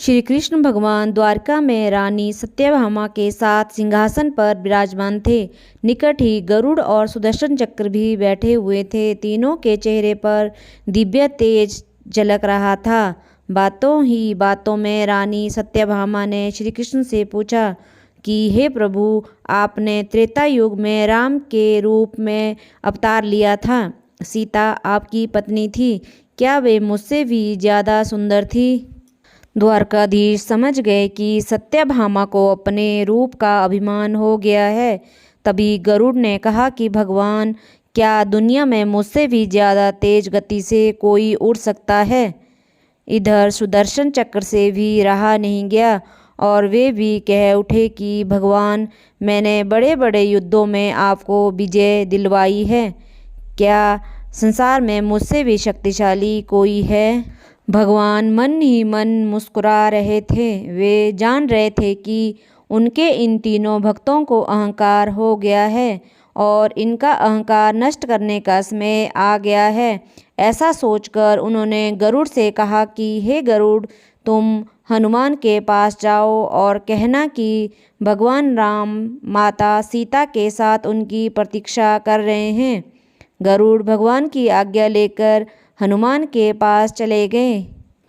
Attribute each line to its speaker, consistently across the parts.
Speaker 1: श्री कृष्ण भगवान द्वारका में रानी सत्यभामा के साथ सिंहासन पर विराजमान थे। निकट ही गरुड़ और सुदर्शन चक्र भी बैठे हुए थे। तीनों के चेहरे पर दिव्य तेज झलक रहा था। बातों ही बातों में रानी सत्यभामा ने श्री कृष्ण से पूछा कि हे प्रभु, आपने त्रेता युग में राम के रूप में अवतार लिया था। सीता आपकी पत्नी थी, क्या वे मुझसे भी ज़्यादा सुंदर थी? द्वारकाधीश समझ गए कि सत्यभामा को अपने रूप का अभिमान हो गया है। तभी गरुड़ ने कहा कि भगवान, क्या दुनिया में मुझसे भी ज़्यादा तेज गति से कोई उड़ सकता है? इधर सुदर्शन चक्र से भी रहा नहीं गया और वे भी कह उठे कि भगवान, मैंने बड़े बड़े युद्धों में आपको विजय दिलवाई है। क्या संसार में मुझसे भी शक्तिशाली कोई है? भगवान मन ही मन मुस्कुरा रहे थे। वे जान रहे थे कि उनके इन तीनों भक्तों को अहंकार हो गया है और इनका अहंकार नष्ट करने का समय आ गया है। ऐसा सोचकर उन्होंने गरुड़ से कहा कि हे गरुड़, तुम हनुमान के पास जाओ और कहना कि भगवान राम माता सीता के साथ उनकी प्रतीक्षा कर रहे हैं। गरुड़ भगवान की आज्ञा लेकर हनुमान के पास चले गए।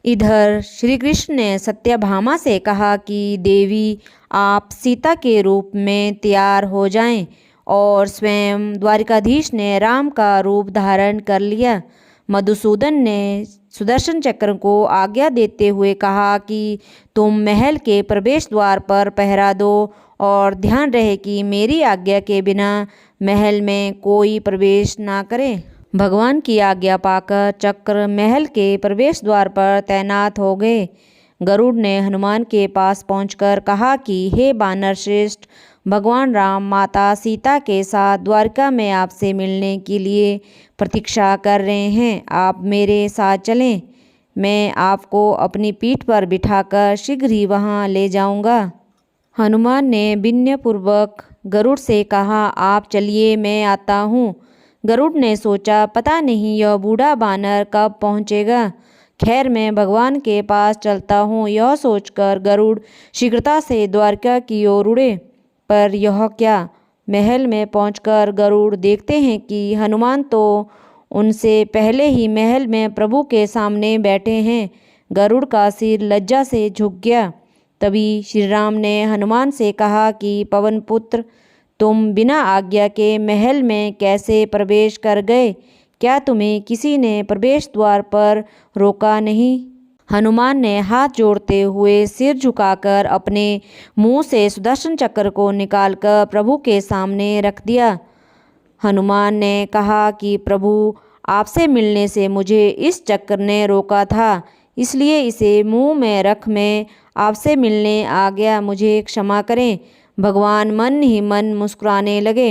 Speaker 1: इधर श्री कृष्ण ने सत्यभामा से कहा कि देवी, आप सीता के रूप में तैयार हो जाएं। और स्वयं द्वारिकाधीश ने राम का रूप धारण कर लिया। मधुसूदन ने सुदर्शन चक्र को आज्ञा देते हुए कहा कि तुम महल के प्रवेश द्वार पर पहरा दो और ध्यान रहे कि मेरी आज्ञा के बिना महल में कोई प्रवेश ना करे। भगवान की आज्ञा पाकर चक्र महल के प्रवेश द्वार पर तैनात हो गए। गरुड़ ने हनुमान के पास पहुंचकर कहा कि हे वानर श्रेष्ठ, भगवान राम माता सीता के साथ द्वारका में आपसे मिलने के लिए प्रतीक्षा कर रहे हैं। आप मेरे साथ चलें, मैं आपको अपनी पीठ पर बिठाकर शीघ्र ही वहां ले जाऊंगा। हनुमान ने विनयपूर्वक गरुड़ से कहा, आप चलिए, मैं आता हूँ। गरुड़ ने सोचा, पता नहीं यह बूढ़ा बानर कब पहुँचेगा। खैर, मैं भगवान के पास चलता हूँ। यह सोचकर गरुड़ शीघ्रता से द्वारका की ओर उड़े। पर यह क्या, महल में पहुंचकर गरुड़ देखते हैं कि हनुमान तो उनसे पहले ही महल में प्रभु के सामने बैठे हैं। गरुड़ का सिर लज्जा से झुक गया। तभी श्री राम ने हनुमान से कहा कि पवन पुत्र, तुम बिना आज्ञा के महल में कैसे प्रवेश कर गए? क्या तुम्हें किसी ने प्रवेश द्वार पर रोका नहीं? हनुमान ने हाथ जोड़ते हुए सिर झुकाकर अपने मुंह से सुदर्शन चक्र को निकालकर प्रभु के सामने रख दिया। हनुमान ने कहा कि प्रभु, आपसे मिलने से मुझे इस चक्र ने रोका था, इसलिए इसे मुंह में रख मैं आपसे मिलने आ गया। मुझे क्षमा करें। भगवान मन ही मन मुस्कुराने लगे।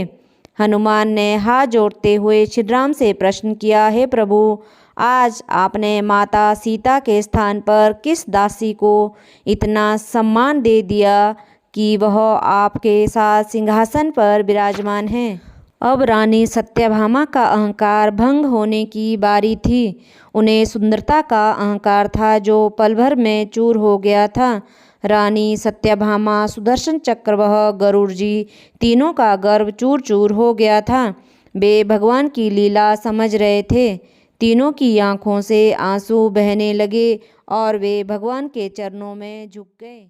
Speaker 1: हनुमान ने हाथ जोड़ते हुए श्री राम से प्रश्न किया, हे प्रभु, आज आपने माता सीता के स्थान पर किस दासी को इतना सम्मान दे दिया कि वह आपके साथ सिंहासन पर विराजमान है? अब रानी सत्यभामा का अहंकार भंग होने की बारी थी। उन्हें सुंदरता का अहंकार था जो पल भर में चूर हो गया था। रानी सत्यभामा, सुदर्शन चक्र वह गरुड़ जी, तीनों का गर्व चूर चूर हो गया था। वे भगवान की लीला समझ रहे थे। तीनों की आंखों से आंसू बहने लगे और वे भगवान के चरणों में झुक गए।